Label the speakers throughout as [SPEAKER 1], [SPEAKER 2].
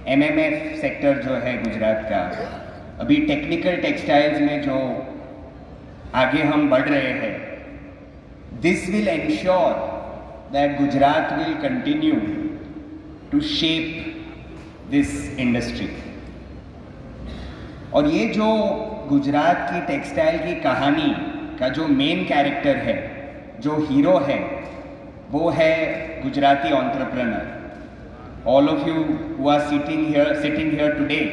[SPEAKER 1] MMF sector जो है गुजरात का, अभी टेक्निकल टेक्सटाइल्स में जो आगे हम बढ़ रहे हैं, this will ensure that Gujarat will continue to shape this industry. और ये जो गुजरात की टेक्सटाइल की कहानी का जो मेन कैरेक्टर है, जो हीरो है, वो है Gujarati entrepreneur. All of you who are sitting here today,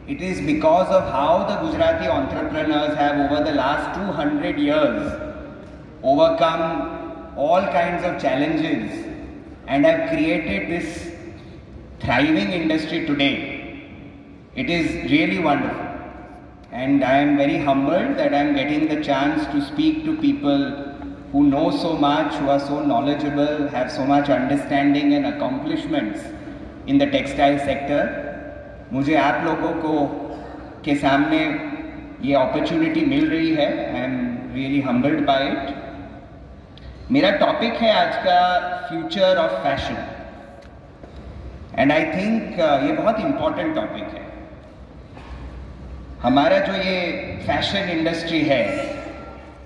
[SPEAKER 1] it is because of how the Gujarati entrepreneurs have over the last 200 years overcome all kinds of challenges and have created this thriving industry today. It is really wonderful, and I am very humbled that I am getting the chance to speak to people who know so much, who are so knowledgeable, have so much understanding and accomplishments in the textile sector. मुझे आप लोगों को के सामने ये opportunity मिल रही है। I am really humbled by it. मेरा टॉपिक है आज का future of fashion, and I think ये बहुत इम्पॉर्टेंट टॉपिक है। हमारा जो ये फैशन इंडस्ट्री है,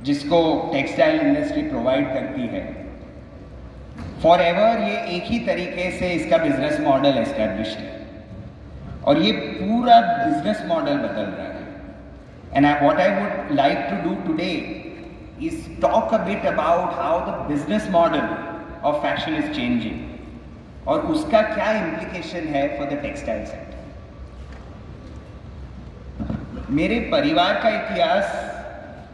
[SPEAKER 1] जिसको टेक्सटाइल इंडस्ट्री प्रोवाइड करती है, फॉर एवर ये एक ही तरीके से इसका बिजनेस मॉडल एस्टैब्लिश है, और ये पूरा बिजनेस मॉडल बदल रहा है। And what I would like to do today is talk a bit about how the business model of fashion is changing, और उसका क्या इम्प्लीकेशन है फॉर द टेक्सटाइल सेक्टर। मेरे परिवार का इतिहास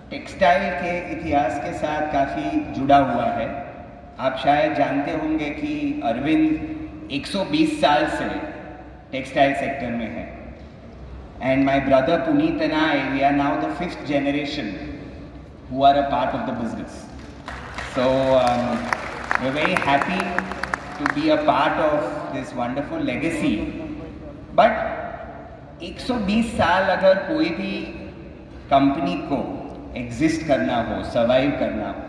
[SPEAKER 1] टेक्सटाइल के इतिहास के साथ काफ़ी जुड़ा हुआ है। आप शायद जानते होंगे कि अरविंद 120 साल से टेक्सटाइल सेक्टर में है, and my brother Puneet and I, we are now the 5th generation who are a part of the business. So we're very happy to be a part of this wonderful legacy. But 120 साल अगर कोई भी company को exist करना हो, survive करना हो,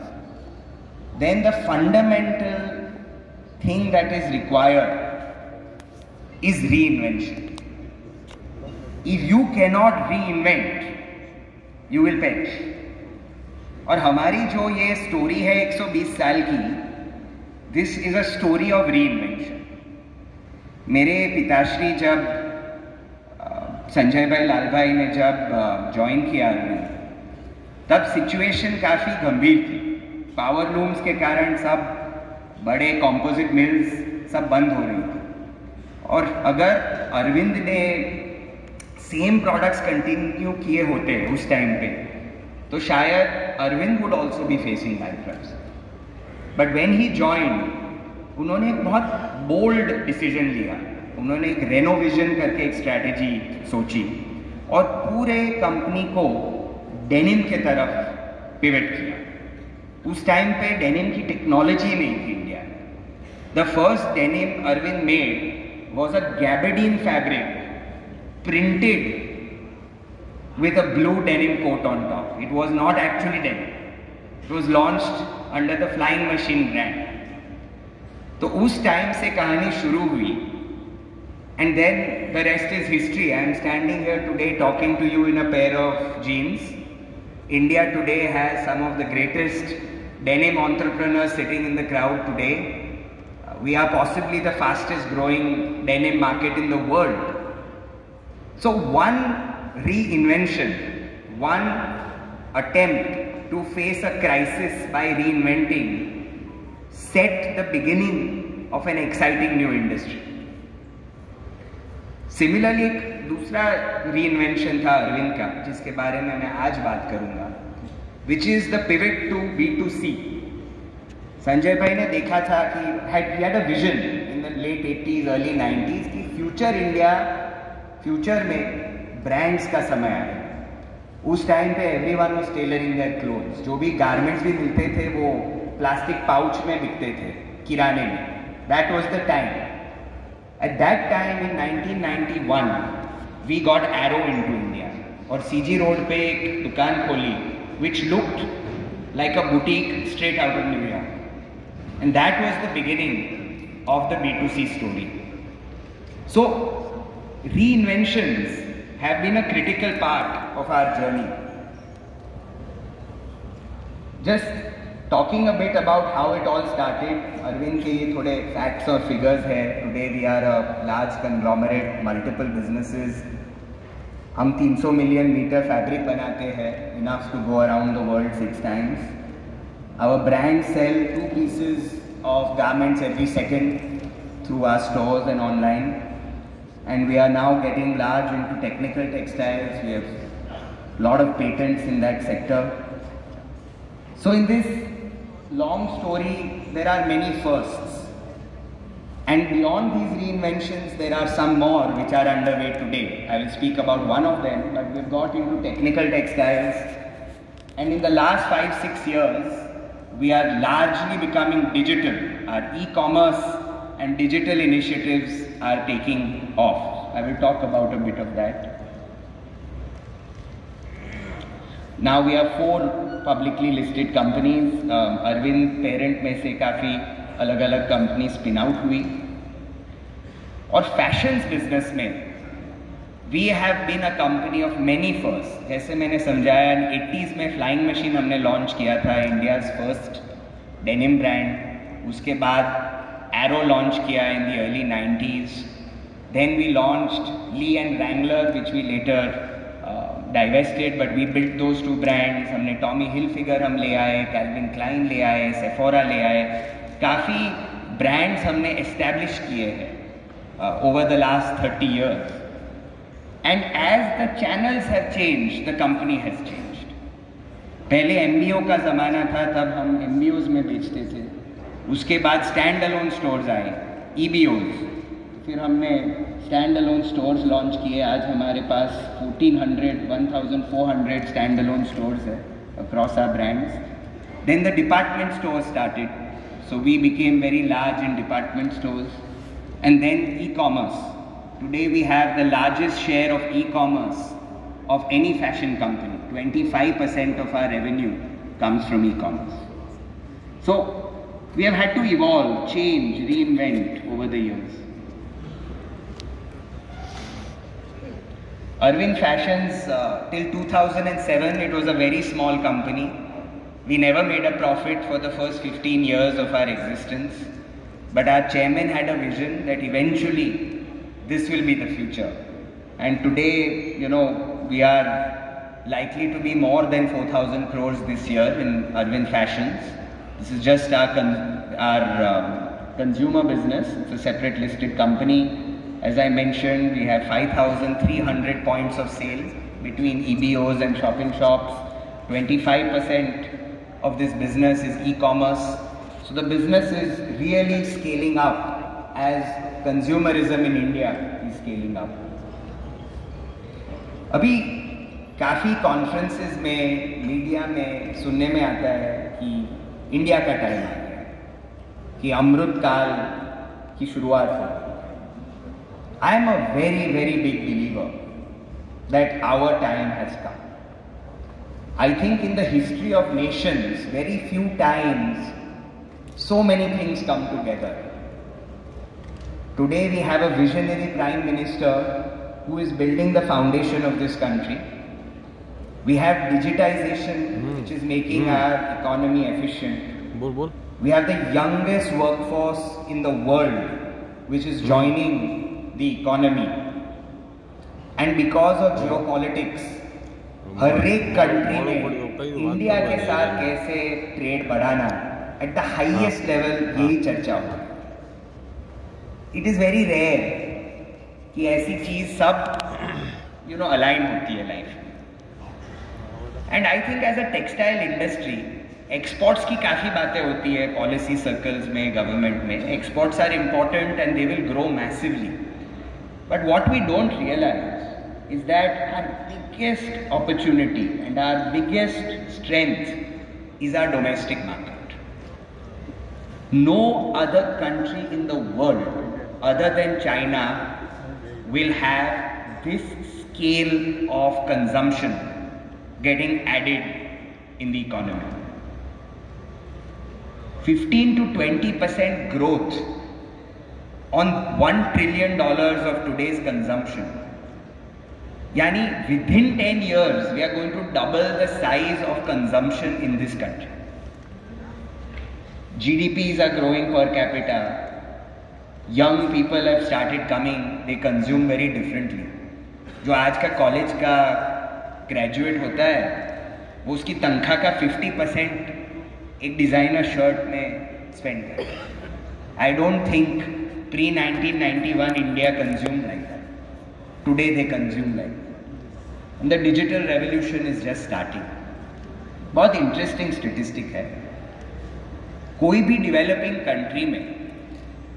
[SPEAKER 1] then the fundamental thing that is required is reinvention. If you cannot reinvent, you will perish. और हमारी जो ये स्टोरी है 120 साल की, this is a story of reinvention. मेरे पिताश्री जब संजय भाई लाल भाई ने जब ज्वाइन किया, तब सिचुएशन काफ़ी गंभीर थी। पावर लूम्स के कारण सब बड़े कंपोजिट मिल्स सब बंद हो रही थी, और अगर अरविंद ने सेम प्रोडक्ट्स कंटिन्यू किए होते उस टाइम पे, तो शायद Arvind would also be facing bankruptcy. But when he joined, उन्होंने एक बहुत बोल्ड डिसीजन लिया। उन्होंने एक रेनोविजन करके एक स्ट्रैटेजी सोची, और पूरे कंपनी को डेनिम के तरफ पिवट किया। उस टाइम पे डेनिम की टेक्नोलॉजी नहीं थी इंडिया में। The first denim Arvind made was a gabardine fabric printed with a blue denim coat on top. It was not actually denim. It was launched under the Flying Machine brand. तो उस time से कहानी शुरू हुई, and then the rest is history. I am standing here today talking to you in a pair of jeans. India today has some of the greatest denim entrepreneurs sitting in the crowd today. We are possibly the fastest growing denim market in the world. So one reinvention, one attempt to face a crisis by reinventing set the beginning of an exciting new industry. Similarly, एक दूसरा reinvention था अरविंद का, जिसके बारे में मैं आज बात करूंगा, which is the pivot to B2C. Sanjay भाई ने देखा था कि he had a vision in the late 80s, early 90s कि फ्यूचर में ब्रांड्स का समय आएगा। उस टाइम पे everyone was tailoring their clothes. जो भी गारमेंट्स भी मिलते थे वो प्लास्टिक पाउच में बिकते थे किराने में। That was the time. At that time in 1991 we got arrow into India, और सीजी रोड पे एक दुकान खोली which looked like a boutique straight out of New York, and that was the beginning of the B2C story. So reinventions have been a critical part of our journey. Just talking a bit about how it all started, Arvind के ये थोड़े facts और figures है. Today we are a large conglomerate, multiple businesses. हम 300 million meter fabric बनाते हैं, enough to go around the world 6 times. Our brands sell 2 pieces of garments every second through our stores and online. And we are now getting large into technical textiles. We have a lot of patents in that sector. So in this long story, there are many firsts. And beyond these reinventions, there are some more which are underway today. I will speak about one of them, but we've got into technical textiles. And in the last 5-6 years, we are largely becoming digital. Our e-commerce and digital initiatives are taking off. I will talk about a bit of that. Now we have 4 publicly listed companies. Arvind parent में से काफ़ी अलग-अलग companies spin out हुई. और fashions business में we have been a company of many firsts. जैसे मैंने समझाया 80s में flying machine हमने launch किया था, India's first denim brand. उसके बाद Arrow launch किया in the early 90s. Then we launched Lee and Wrangler, which we later divested, but we built those 2 brands. हमने Tommy Hilfiger हम ले आए, Calvin Klein ले आए, Sephora ले आए. काफ़ी brands हमने establish किए हैं over the last 30 years. And as the channels have changed, the company has changed. पहले MBO का ज़माना था, तब हम MBOs में बेचते थे. उसके बाद स्टैंड अलोन स्टोर्स आए, EBOs. फिर हमने स्टैंड अलोन स्टोर्स लॉन्च किए. आज हमारे पास 1400 स्टैंड अलोन स्टोर्स है across our brands. Then the department stores started, so we became very large in department stores. And then e-commerce. Today we have the largest share of e-commerce of any fashion company. 25% of our revenue comes from e-commerce. So we have had to evolve, change, reinvent over the years. Arvind Fashions, till 2007, it was a very small company. We never made a profit for the first 15 years of our existence. But our chairman had a vision that eventually this will be the future. And today, you know, we are likely to be more than 4,000 crores this year in Arvind Fashions. This is just our consumer business. It's a separate listed company. As I mentioned, we have 5,300 points of sale between EBOs and shopping shops. 25% of this business is e-commerce. So the business is really scaling up as consumerism in India is scaling up. अभी काफ़ी conferences में, media में सुनने में आता है कि India का टाइम आ गया, कि अमृत काल की शुरुआत हो. I am a very, very big believer that our time has come. I think in the history of nations, very few times so many things come together. Today we have a visionary Prime Minister who is building the foundation of this country. We have digitization which is making our economy efficient. We have the youngest workforce in the world which is joining the economy. And because of geopolitics, हर एक country में India के साथ कैसे trade बढ़ाना at the highest level यही चर्चा होती है. It is very rare कि ऐसी चीज सब अलाइन होती है लाइफ में. And I think as a textile industry exports की काफ़ी बातें होती है पॉलिसी सर्कल्स में, गवर्नमेंट में. Exports are important and they will grow massively. But what we don't realise is that our biggest opportunity and our biggest strength is our domestic market. No other country in the world other than China will have this scale of consumption getting added in the economy. 15 to 20% growth on $1 trillion of today's consumption. Yani within 10 years, we are going to double the size of consumption in this country. GDPs are growing per capita. Young people have started coming, they consume very differently. जो आज का college का graduate होता है वो उसकी तनख्वाह का 50% एक डिज़ाइनर शर्ट में स्पेंड करता है. I don't think pre 1991 India consume like that. Today they consume like that and the digital revolution is just starting. बहुत इंटरेस्टिंग स्टेटिस्टिक है. कोई भी डेवलपिंग कंट्री में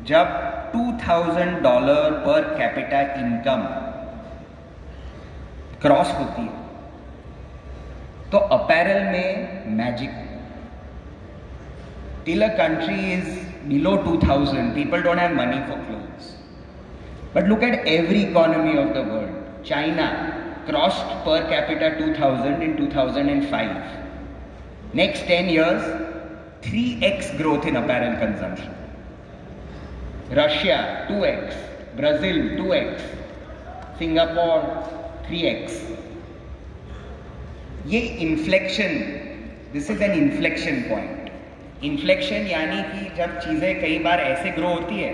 [SPEAKER 1] जब $2,000 पर कैपिटा इनकम क्रॉस होती है तो अपैरल में magic. Till a country is below 2,000 people don't have money for clothes. But look at every economy of the world. China crossed per capita 2,000 in 2005. Next 10 years, 3x growth in apparel consumption. Russia 2x, Brazil 2x, Singapore 3x. ये inflection, this is N inflection point. Inflection यानी कि जब चीज़ें कई बार ऐसे grow होती है,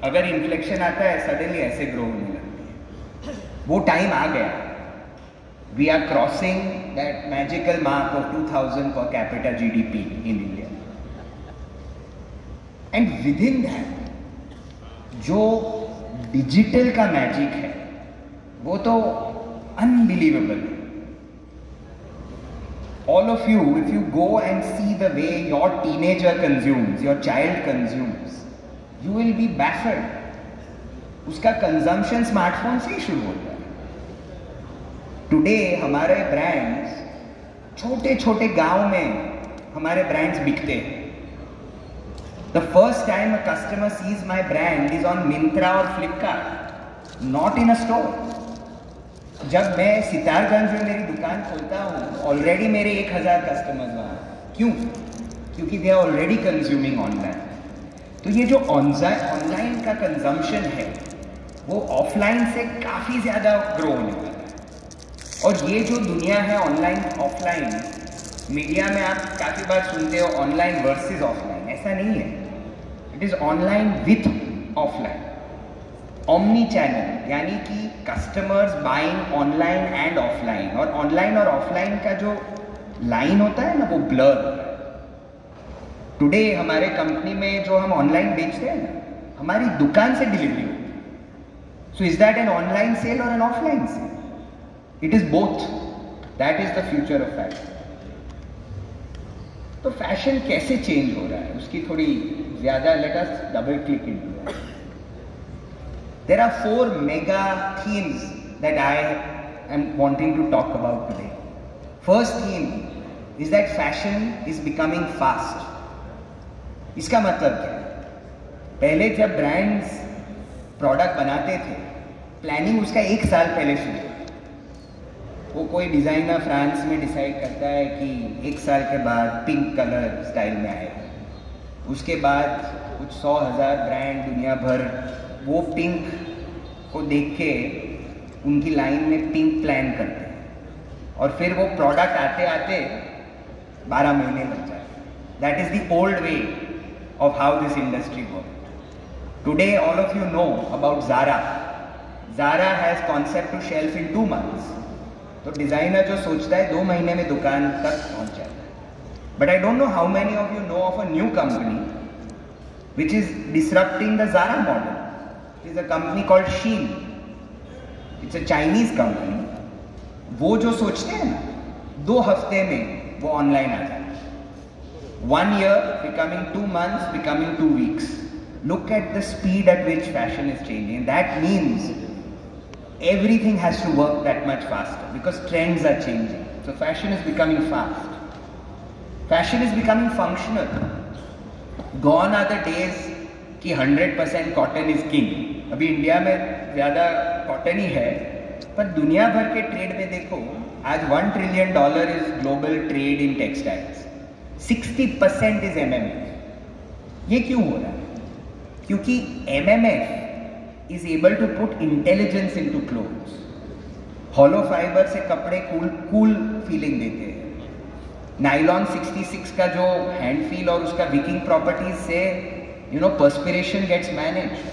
[SPEAKER 1] अगर इन्फ्लेक्शन आता है सडनली ऐसे ग्रो होने लगती है. वो टाइम आ गया. We are crossing that magical mark of 2,000 per capita GDP in India. And within that जो डिजिटल का मैजिक है वो तो अनबिलीवेबल है. All of you, if you go and see the way your teenager consumes, your child consumes, you will be baffled. उसका consumption smartphone से ही शुरू होता है. टुडे हमारे ब्रांड्स छोटे छोटे गांव में हमारे ब्रांड्स बिकते हैं. The first time a customer sees my brand is on Myntra or Flipkart, not in a store. जब मैं सितारगंज में मेरी दुकान खोलता हूँ ऑलरेडी मेरे 1,000 कस्टमर्स वहाँ. क्यों? क्योंकि they are already consuming online. तो ये जो ऑनलाइन का कंजम्पशन है वो ऑफलाइन से काफ़ी ज़्यादा ग्रो होने वाला है. और ये जो दुनिया है ऑनलाइन ऑफलाइन, मीडिया में आप काफ़ी बार सुनते हो ऑनलाइन वर्सेस ऑफलाइन. ऐसा नहीं है. It is online with offline. Omni channel यानी कि customers buying online and offline. और ऑनलाइन और ऑफलाइन का जो लाइन होता है ना वो ब्लर होता है. टुडे हमारे कंपनी में जो हम ऑनलाइन बेचते हैं ना हमारी दुकान से डिलीवरी होती है. So is that an online sale और an offline sale? It is both. That is the future of fashion. तो फैशन कैसे चेंज हो रहा है उसकी थोड़ी ज्यादा let us double click into that. There are 4 mega themes that I am wanting to talk about today. First theme is that fashion is becoming fast. इसका मतलब क्या है? पहले जब ब्रांड्स प्रोडक्ट बनाते थे प्लानिंग उसका 1 साल पहले शुरू होती. वो कोई डिज़ाइनर फ्रांस में डिसाइड करता है कि 1 साल के बाद पिंक कलर स्टाइल में आएगा. उसके बाद कुछ 100,000 ब्रांड दुनिया भर वो पिंक को देख के उनकी लाइन में पिंक प्लान करते हैं और फिर वो प्रोडक्ट आते आते 12 महीने लग जाते. That is the old way of how this industry work. Today all of you know about Zara. Zara has concept to shelf in 2 months. तो डिजाइनर जो सोचता है 2 महीने में दुकान तक पहुंच जाता है. But I don't know how many of you no of a new company which is disrupting the Zara model. It is a company called Shein. It's a Chinese company. वो जो सोचते हैं ना 2 हफ्ते में वो ऑनलाइन आ जाए. 1 year becoming 2 months, becoming 2 weeks. Look at the speed at which fashion is changing. That means everything has to work that much faster because trends are changing. So fashion is becoming fast. Fashion is becoming functional. Gone are the days कि 100% cotton is king. अभी India में ज़्यादा cotton ही है पर दुनिया भर के trade में देखो आज $1 trillion is global trade in textiles. 60% is MMA. ये क्यों हो रहा है? क्योंकि MMF is able to put intelligence into clothes. Hollow fibre से कपड़े कूल फीलिंग देते हैं. नाइलॉन 66 का जो हैंड फील और उसका विकिंग प्रॉपर्टीज से perspiration gets managed.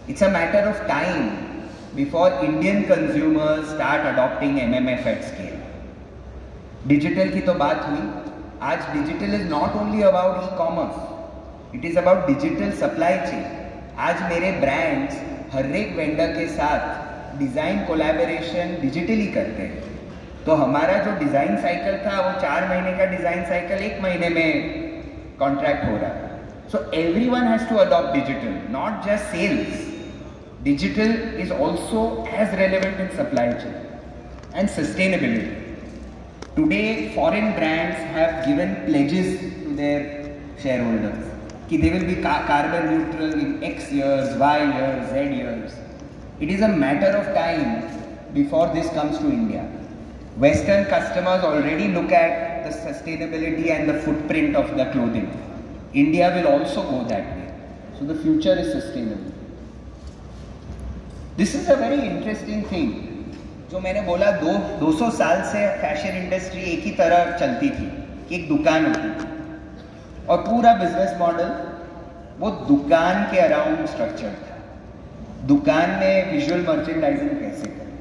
[SPEAKER 1] It's a matter of time before Indian consumers start adopting MMF at scale. Digital की तो बात हुई. आज digital is not only about e-commerce, it is about digital supply chain. आज मेरे brands हर एक vendor के साथ डिजाइन कोलैबोरेशन डिजिटली करते हैं. तो हमारा जो डिजाइन साइकिल था वो 4 महीने का डिजाइन साइकिल 1 महीने में कॉन्ट्रैक्ट हो रहा है. So everyone has to adopt digital, not just sales. Digital is also as relevant in supply chain and sustainability. Today, foreign brands have given pledges to their shareholders कि they will be carbon neutral in X years, Y years, Z years. It is a matter of time before this comes to India. Western customers already look at the sustainability and the footprint of the clothing. India will also go that way. So the future is sustainable. This is a very interesting thing. जो मैंने बोला 200 साल से fashion industry एक ही तरह चलती थी कि एक दुकान होती थी और पूरा बिजनेस मॉडल वो दुकान के अराउंड स्ट्रक्चर था. दुकान में विजुअल मर्चेंडाइजिंग कैसे करें,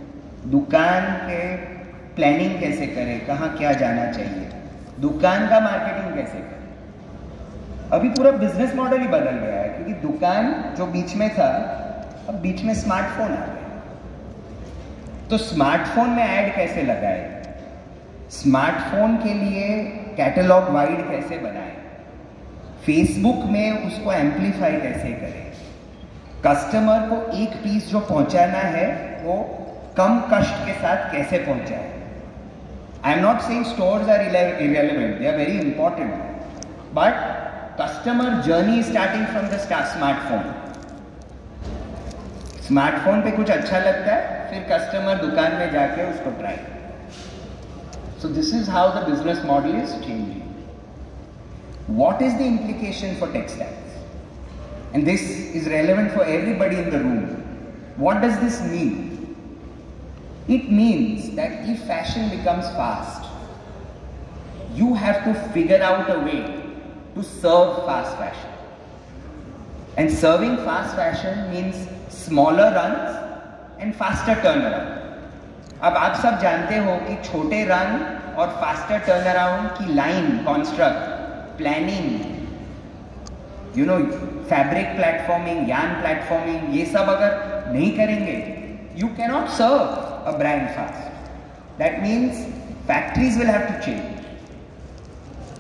[SPEAKER 1] दुकान के प्लानिंग कैसे करें, कहाँ क्या जाना चाहिए, दुकान का मार्केटिंग कैसे करें. अभी पूरा बिजनेस मॉडल ही बदल गया है क्योंकि दुकान जो बीच में था अब बीच में स्मार्टफोन आ गया. तो स्मार्टफोन में ऐड कैसे लगाए, स्मार्टफोन के लिए कैटलॉग वाइड कैसे बनाए, फेसबुक में उसको एम्पलीफाई कैसे करें, कस्टमर को एक पीस जो पहुंचाना है वो कम कष्ट के साथ कैसे पहुंचाए. I am not saying stores are irrelevant, they are very important, but customer journey starting from the smartphone. Smartphone पे कुछ अच्छा लगता है फिर कस्टमर दुकान में जाके उसको try. So this is how the business model is changing. What is the implication for textiles? And this is relevant for everybody in the room. What does this mean? It means that if fashion becomes fast, you have to figure out a way to serve fast fashion. And serving fast fashion means smaller runs and faster turnaround. अब आप सब जानते हो कि छोटे run और faster turnaround की line, construct, planning, fabric platforming, yarn platforming, ये सब अगर नहीं करेंगे you cannot serve a brand fast. That means factories will have to change.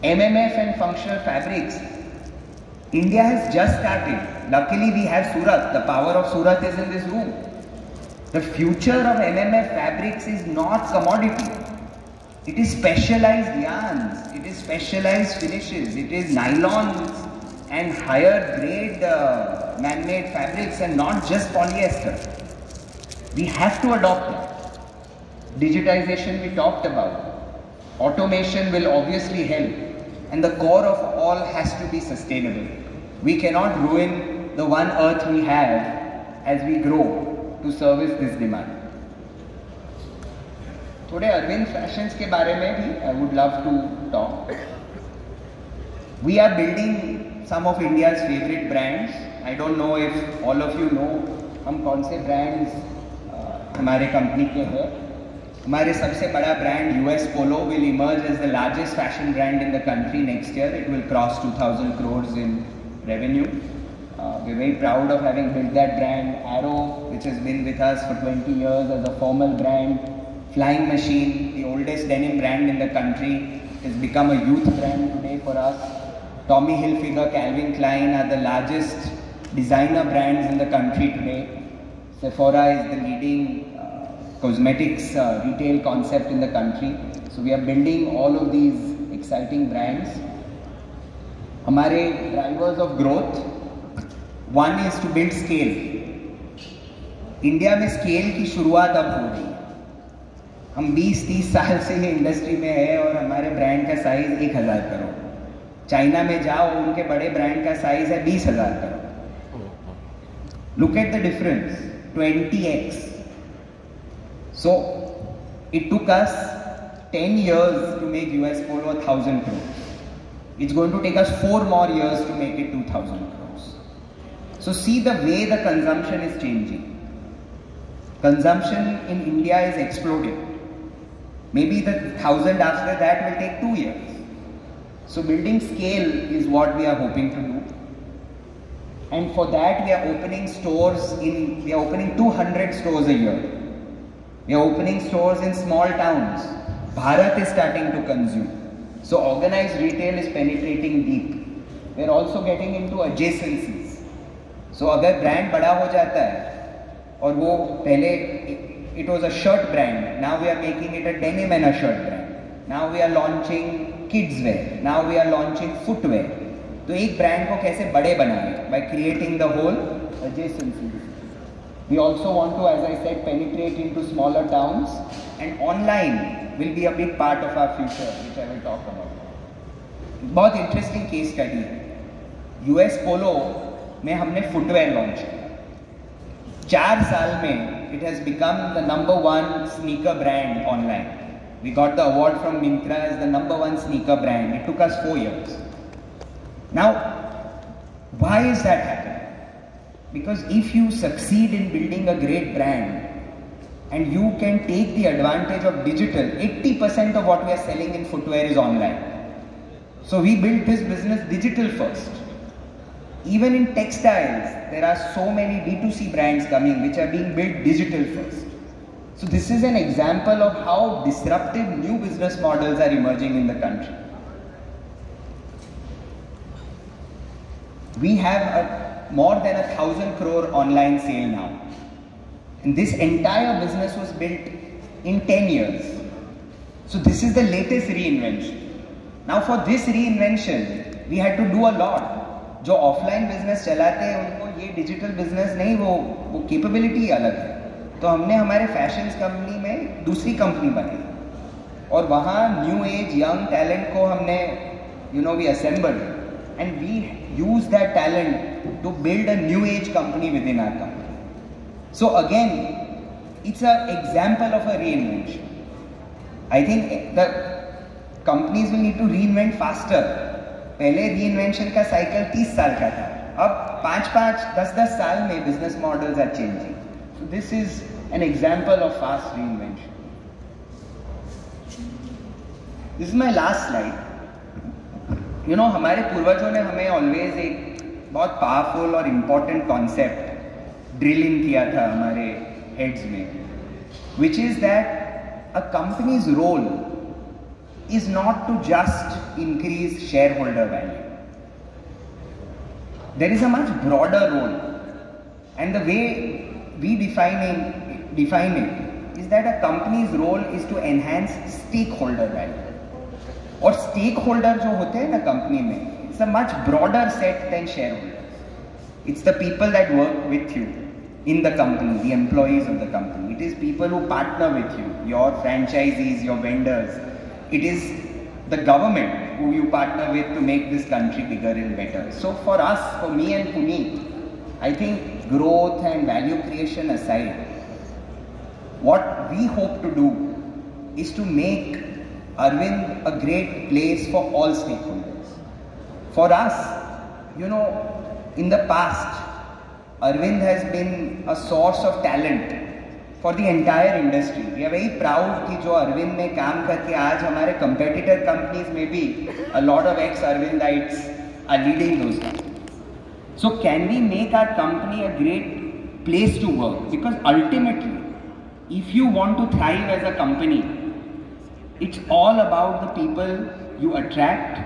[SPEAKER 1] MMF and functional fabrics, India has just started. Luckily we have Surat. The power of Surat is in this room. The future of MMF fabrics is not commodity. It is specialized yarns, it is specialized finishes, it is nylons and higher grade man-made fabrics and not just polyester. We have to adopt that. Digitization we talked about. Automation will obviously help. And the core of all has to be sustainable. We cannot ruin the one earth we have as we grow to service this demand. थोड़े Arvind fashions के बारे में भी I would love to talk. We are building some of India's favorite brands. I don't know if all of you know हम कौन से brands हमारे company के हैं. हमारे सबसे बड़ा brand US Polo will emerge as the largest fashion brand in the country next year. It will cross 2,000 crores in revenue. We're very proud of having built that brand. Arrow, which has been with us for 20 years as a formal brand. Flying Machine, the oldest denim brand in the country, has become a youth brand today for us. Tommy Hilfiger, Calvin Klein are the largest designer brands in the country today. Sephora is the leading cosmetics retail concept in the country. So we are building all of these exciting brands. हमारे drivers of growth, one is to build scale. India में scale की शुरुआत अब हो रही है. हम 20-30 साल से ये इंडस्ट्री में है और हमारे ब्रांड का साइज 1000 करोड़. चाइना में जाओ, उनके बड़े ब्रांड का साइज है 20,000 crore. Look at the difference, 20x. So it took us 10 years to make US Polo 1,000 crores. It's going to take us 4 more years to make it 2,000 crores. So see the way the consumption is changing. Consumption in India is exploding. Maybe the 1,000 after that will take 2 years. So building scale is what we are hoping to do. And for that we are opening stores we are opening 200 stores a year. We are opening stores in small towns. Bharat is starting to consume. So organized retail is penetrating deep. We are also getting into adjacencies. So अगर brand बड़ा हो जाता है और वो पहले it was a shirt brand, now we are making it a denim and a shirt brand. Now we are launching kids wear. Now we are launching footwear. तो एक ब्रांड को कैसे बड़े बनाए by creating the whole adjacencies. We also want to, as I said, penetrate into smaller towns, and online will be a big part of our future, which I will talk about. बहुत interesting case study है. US Polo में हमने footwear launch किया. 4 साल में it has become the #1 sneaker brand online. We got the award from Myntra as the #1 sneaker brand. It took us 4 years. Now, why is that happening? Because if you succeed in building a great brand and you can take the advantage of digital, 80% of what we are selling in footwear is online. So we built this business digital first. Even in textiles, there are so many D2C brands coming which are being built digital first. So this is an example of how disruptive new business models are emerging in the country. We have more than 1,000 crore online sale now. And this entire business was built in 10 years. So this is the latest reinvention. Now for this reinvention, we had to do a lot. जो offline business चलाते हैं उनको ये digital business नहीं, वो capability अलग है. तो हमने हमारे फैशंस कंपनी में दूसरी कंपनी बनाई और वहाँ न्यू एज यंग टैलेंट को हमने we assembled and we use that talent to build a new age company within our company. So again it's a example of a reinvention. I think the companies will need to reinvent faster. पहले reinvention का cycle 30 साल का था, अब 5-5, 10-10 साल में business models are changing. So this is an example of fast reinvention. This is my last slide. हमारे पूर्वजों ने हमें ऑलवेज एक बहुत पावरफुल और इम्पोर्टेंट कॉन्सेप्ट ड्रिल इन किया था हमारे हेड्स में, which is that a company's role is not to just increase shareholder value. There is a much broader role, and the way we define it is that a company's role is to enhance stakeholder value. और stakeholder जो होते हैं ना company में, it's a much broader set than shareholders. It's the people that work with you in the company, the employees of the company. It is people who partner with you, your franchisees, your vendors. It is the government who you partner with to make this country bigger and better. So for us, for me and Puneet, I think growth and value creation aside, what we hope to do is to make Arvind a great place for all stakeholders. For us, in the past, Arvind has been a source of talent for the entire industry. We are very proud कि जो अरविंद में काम करके आज हमारे competitor companies में भी a lot of ex-Arvindites are leading those companies. So can we make our company a great place to work? Because ultimately, if you want to thrive as a company, it's all about the people you attract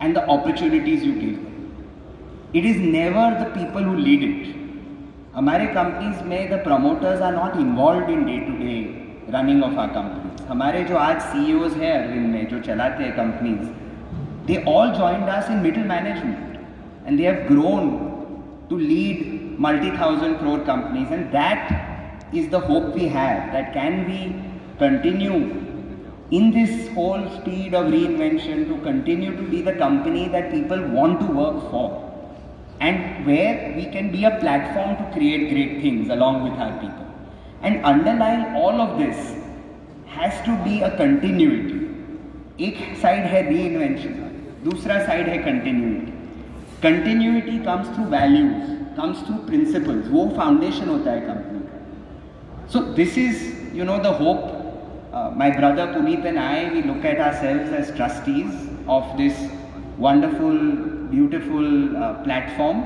[SPEAKER 1] and the opportunities you give them. It is never the people who lead it. हमारे companies में the promoters are not involve in day to day running of our companies. हमारे जो आज CEOs हैं अरविंद में जो चलाते हैं companies, they all joined us in middle management and they have grown to lead multi-thousand crore companies, and that is the hope we have, that can we continue in this whole speed of reinvention to continue to be the company that people want to work for. and where we can be a platform to create great things along with our people. And underlying all of this has to be a continuity. एक side है reinvention, दूसरा side है continuity. Continuity comes through values, comes through principles. वो foundation होता है company का. So this is, the hope. My brother Puneet and I, we look at ourselves as trustees of this wonderful, beautiful platform,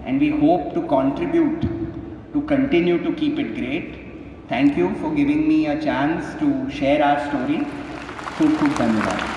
[SPEAKER 1] and we hope to contribute to continue to keep it great. Thank you for giving me a chance to share our story. खूब खूब धन्यवाद.